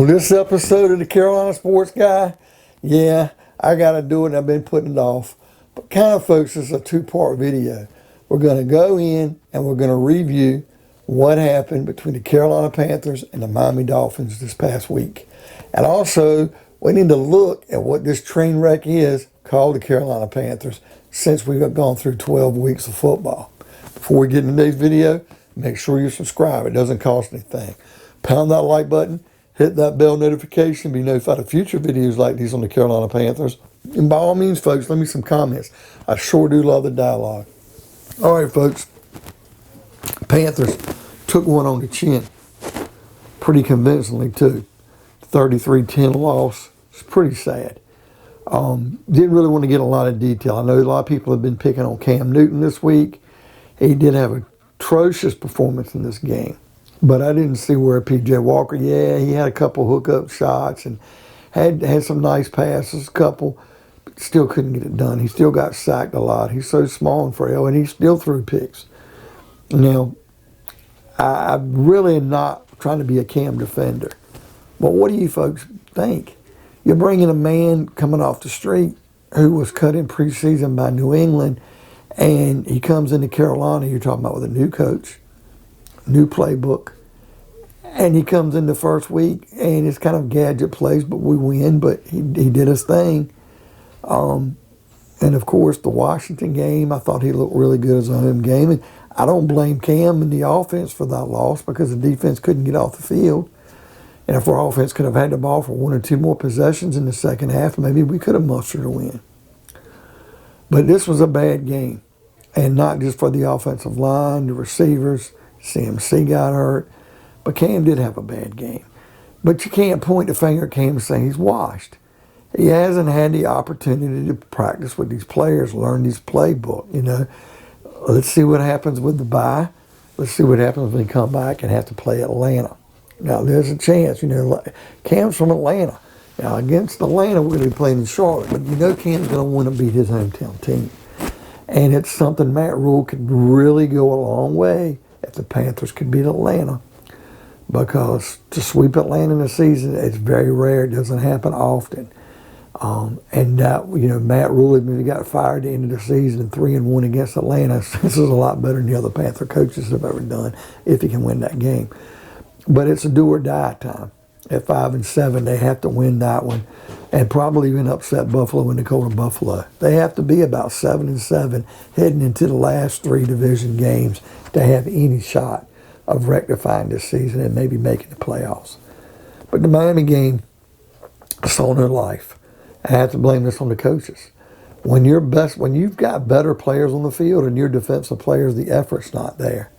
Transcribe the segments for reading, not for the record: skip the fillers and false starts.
On this episode of the Carolina Sports Guy, yeah, I got to do it and I've been putting it off. But kind of, folks, it's a two-part video. We're going to go in and we're going to review what happened between the Carolina Panthers and the Miami Dolphins this past week. And also, we need to look at what this train wreck is called the Carolina Panthers since we've gone through 12 weeks of football. Before we get into today's video, make sure you subscribe. It doesn't cost anything. Pound that like button. Hit that bell notification, be notified of future videos like these on the Carolina Panthers. And by all means, folks, leave me some comments. I sure do love the dialogue. All right, folks. Panthers took one on the chin. Pretty convincingly, too. 33-10 loss. It's pretty sad. Didn't really want to get a lot of detail. I know a lot of people have been picking on Cam Newton this week. He did have an atrocious performance in this game. But I didn't see where P.J. Walker, yeah, he had a couple hookup shots and had some nice passes, a couple, but still couldn't get it done. He still got sacked a lot. He's so small and frail, and he still threw picks. Now, I really am not trying to be a Cam defender. But what do you folks think? You're bringing a man coming off the street who was cut in preseason by New England, and he comes into Carolina, you're talking about with a new coach, new playbook, and he comes in the first week and it's kind of gadget plays, but we win. But he did his thing, and of course the Washington game, I thought he looked really good as a home game, and I don't blame Cam and the offense for that loss because the defense couldn't get off the field, and if our offense could have had the ball for one or two more possessions in the second half, maybe we could have mustered a win. But this was a bad game, and not just for the offensive line, the receivers. CMC got hurt, but Cam did have a bad game. But you can't point the finger at Cam and say he's washed. He hasn't had the opportunity to practice with these players, learn these playbook. Let's see what happens with the bye. Let's see what happens when he come back and have to play Atlanta. Now, there's a chance. Cam's from Atlanta. Now, against Atlanta, we're going to be playing in Charlotte, but Cam's going to want to beat his hometown team. And it's something Matt Rule could really go a long way if the Panthers could beat Atlanta, because to sweep Atlanta in a season, it's very rare. It doesn't happen often. And Matt Rule, if he got fired at the end of the season 3-1 against Atlanta, this is a lot better than the other Panther coaches have ever done if he can win that game. But it's a do or die time. At 5-7, they have to win that one, and probably even upset Buffalo when they go to Buffalo. They have to be about 7-7 heading into the last three division games to have any shot of rectifying this season and maybe making the playoffs. But the Miami game saw no life. I have to blame this on the coaches. When you've got better players on the field and your defensive players, the effort's not there.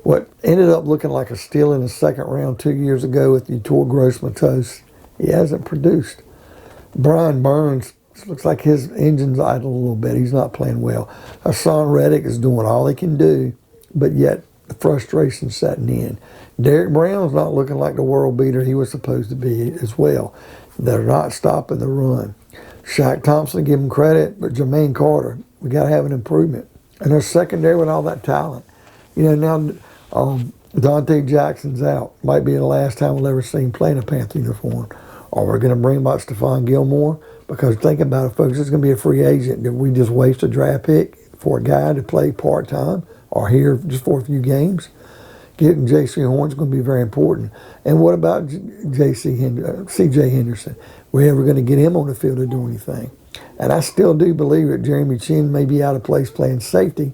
What ended up looking like a steal in the second round 2 years ago with Yetur Gross-Matos, he hasn't produced. Brian Burns, looks like his engine's idle a little bit. He's not playing well. Hassan Reddick is doing all he can do, but yet the frustration's setting in. Derek Brown's not looking like the world beater he was supposed to be as well. They're not stopping the run. Shaq Thompson, give him credit, but Jermaine Carter, we got to have an improvement. And their secondary with all that talent. Now Dante Jackson's out. Might be the last time we'll ever see him play in a Panther uniform. Or we're going to bring back Stephon Gilmore, because think about it, folks, it's going to be a free agent. Did we just waste a draft pick for a guy to play part-time or here just for a few games? Getting J.C. Horn's going to be very important. And what about C.J. Henderson? We're ever going to get him on the field to do anything? And I still do believe that Jeremy Chin may be out of place playing safety,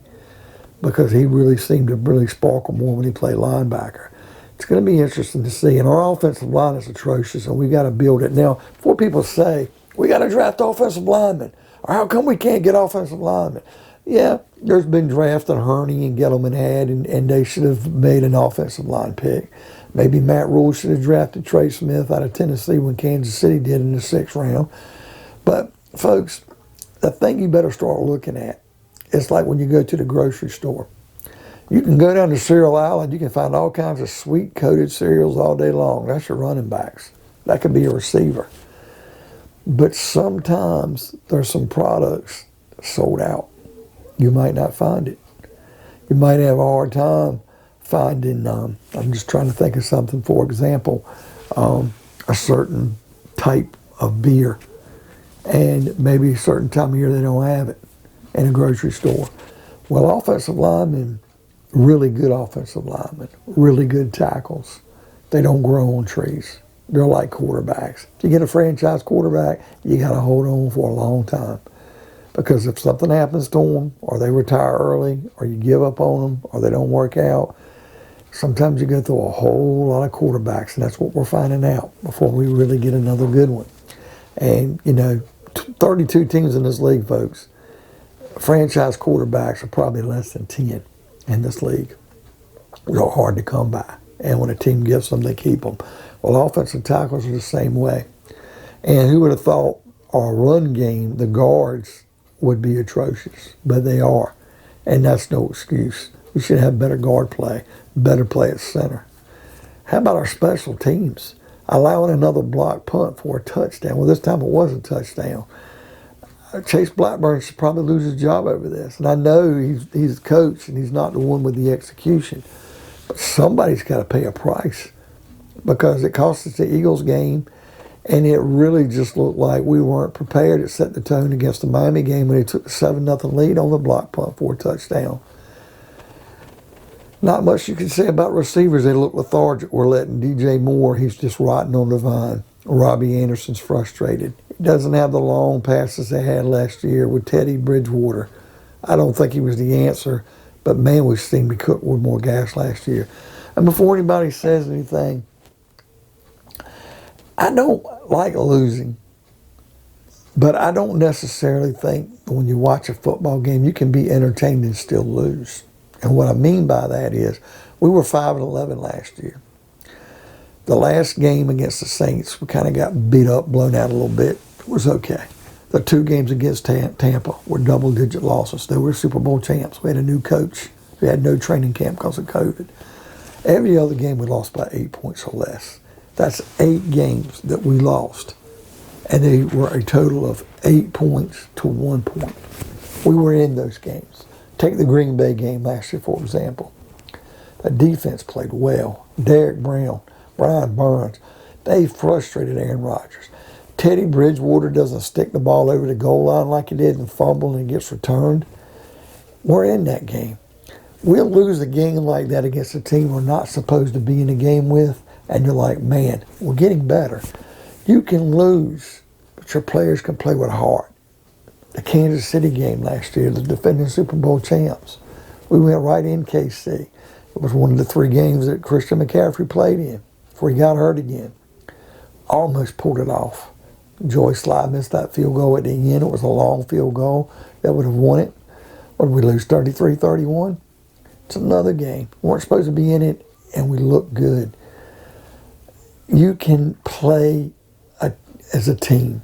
because he really seemed to really sparkle more when he played linebacker. It's going to be interesting to see. And our offensive line is atrocious, and we've got to build it. Now, before people say, we got to draft offensive linemen, or how come we can't get offensive linemen? Yeah, there's been drafts that Hurney and Gettleman had, and they should have made an offensive line pick. Maybe Matt Rule should have drafted Trey Smith out of Tennessee when Kansas City did in the 6th round. But, folks, the thing you better start looking at, it's like when you go to the grocery store. You can go down to cereal aisle and you can find all kinds of sweet-coated cereals all day long. That's your running backs. That could be a receiver. But sometimes there's some products sold out. You might not find it. You might have a hard time finding, I'm just trying to think of something. For example, a certain type of beer, and maybe a certain time of year they don't have it in a grocery store. Well, offensive linemen, really good offensive linemen, really good tackles, they don't grow on trees. They're like quarterbacks. If you get a franchise quarterback, you got to hold on for a long time. Because if something happens to them, or they retire early, or you give up on them, or they don't work out, sometimes you go through a whole lot of quarterbacks, and that's what we're finding out before we really get another good one. And, 32 teams in this league, folks. Franchise quarterbacks are probably less than 10 in this league. Real hard to come by. And when a team gets them, they keep them. Well, offensive tackles are the same way. And who would have thought our run game, the guards, would be atrocious, but they are. And that's no excuse. We should have better guard play, better play at center. How about our special teams? Allowing another block punt for a touchdown. Well, this time it was a touchdown. Chase Blackburn should probably lose his job over this. And I know he's a coach and he's not the one with the execution. But somebody's got to pay a price because it cost us the Eagles game. And it really just looked like we weren't prepared. It set the tone against the Miami game when they took a 7-0 lead on the block punt for a touchdown. Not much you can say about receivers. They look lethargic. We're letting DJ Moore, he's just rotting on the vine. Robbie Anderson's frustrated. He doesn't have the long passes they had last year with Teddy Bridgewater. I don't think he was the answer, but man, we seemed to cook with more gas last year. And before anybody says anything, I don't like losing, but I don't necessarily think when you watch a football game, you can be entertained and still lose. And what I mean by that is we were 5-11 last year. The last game against the Saints, we kind of got beat up, blown out a little bit. It was okay. The 2 games against Tampa were double-digit losses. They were Super Bowl champs. We had a new coach. We had no training camp because of COVID. Every other game we lost by 8 points or less. That's 8 games that we lost. And they were a total of 8 points to 1 point. We were in those games. Take the Green Bay game last year, for example. The defense played well. Derek Brown, Brian Burns, they frustrated Aaron Rodgers. Teddy Bridgewater doesn't stick the ball over the goal line like he did and fumble and it gets returned. We're in that game. We'll lose a game like that against a team we're not supposed to be in a game with, and you're like, man, we're getting better. You can lose, but your players can play with heart. The Kansas City game last year, the defending Super Bowl champs, we went right in KC. It was one of the 3 games that Christian McCaffrey played in before he got hurt again. Almost pulled it off. Joy Slye missed that field goal at the end. It was a long field goal that would have won it. What did we lose, 33-31? It's another game. We weren't supposed to be in it, and we looked good. You can play as a team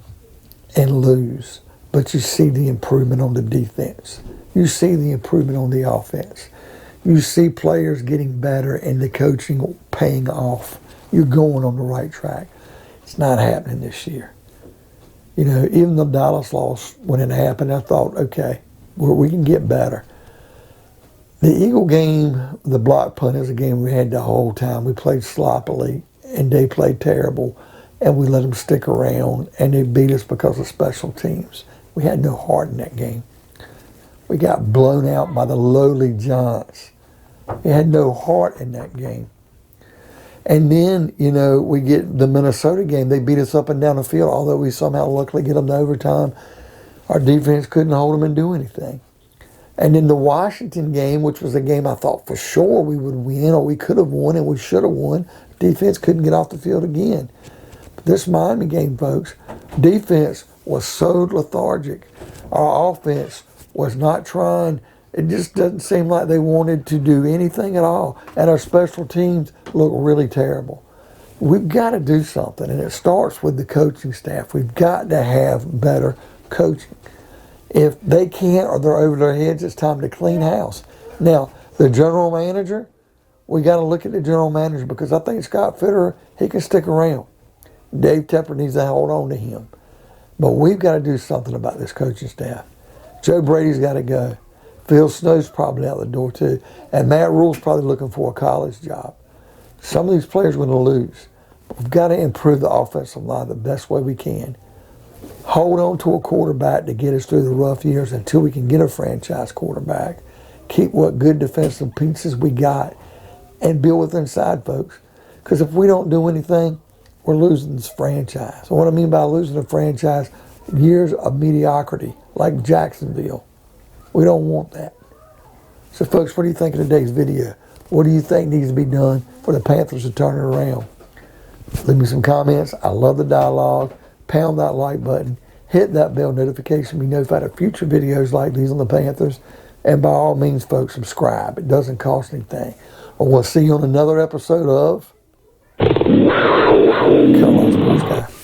and lose, but you see the improvement on the defense. You see the improvement on the offense. You see players getting better and the coaching paying off. You're going on the right track. It's not happening this year. Even the Dallas loss, when it happened, I thought, okay, we can get better. The Eagle game, the block punt, is a game we had the whole time. We played sloppily, and they played terrible, and we let them stick around, and they beat us because of special teams. We had no heart in that game. We got blown out by the lowly Giants. We had no heart in that game. And then, we get the Minnesota game. They beat us up and down the field, although we somehow luckily get them to overtime. Our defense couldn't hold them and do anything. And then the Washington game, which was a game I thought for sure we would win, or we could have won and we should have won, defense couldn't get off the field again. But this Miami game, folks, defense was so lethargic. Our offense was not trying. It just doesn't seem like they wanted to do anything at all. And our special teams look really terrible. We've got to do something, and it starts with the coaching staff. We've got to have better coaching. If they can't or they're over their heads, it's time to clean house. Now, the general manager, we got to look at the general manager because I think Scott Fitterer, he can stick around. Dave Tepper needs to hold on to him. But we've got to do something about this coaching staff. Joe Brady's got to go. Phil Snow's probably out the door too. And Matt Rule's probably looking for a college job. Some of these players are going to lose. We've got to improve the offensive line the best way we can. Hold on to a quarterback to get us through the rough years until we can get a franchise quarterback. Keep what good defensive pieces we got and build with inside, folks. Because if we don't do anything, we're losing this franchise. So what I mean by losing a franchise, years of mediocrity, like Jacksonville. We don't want that. So folks, what do you think of today's video? What do you think needs to be done for the Panthers to turn it around? Leave me some comments. I love the dialogue. Pound that like button. Hit that bell notification. Be notified of future videos like these on the Panthers. And by all means, folks, subscribe. It doesn't cost anything. Well, we'll see you on another episode of Carolina Sports Guy.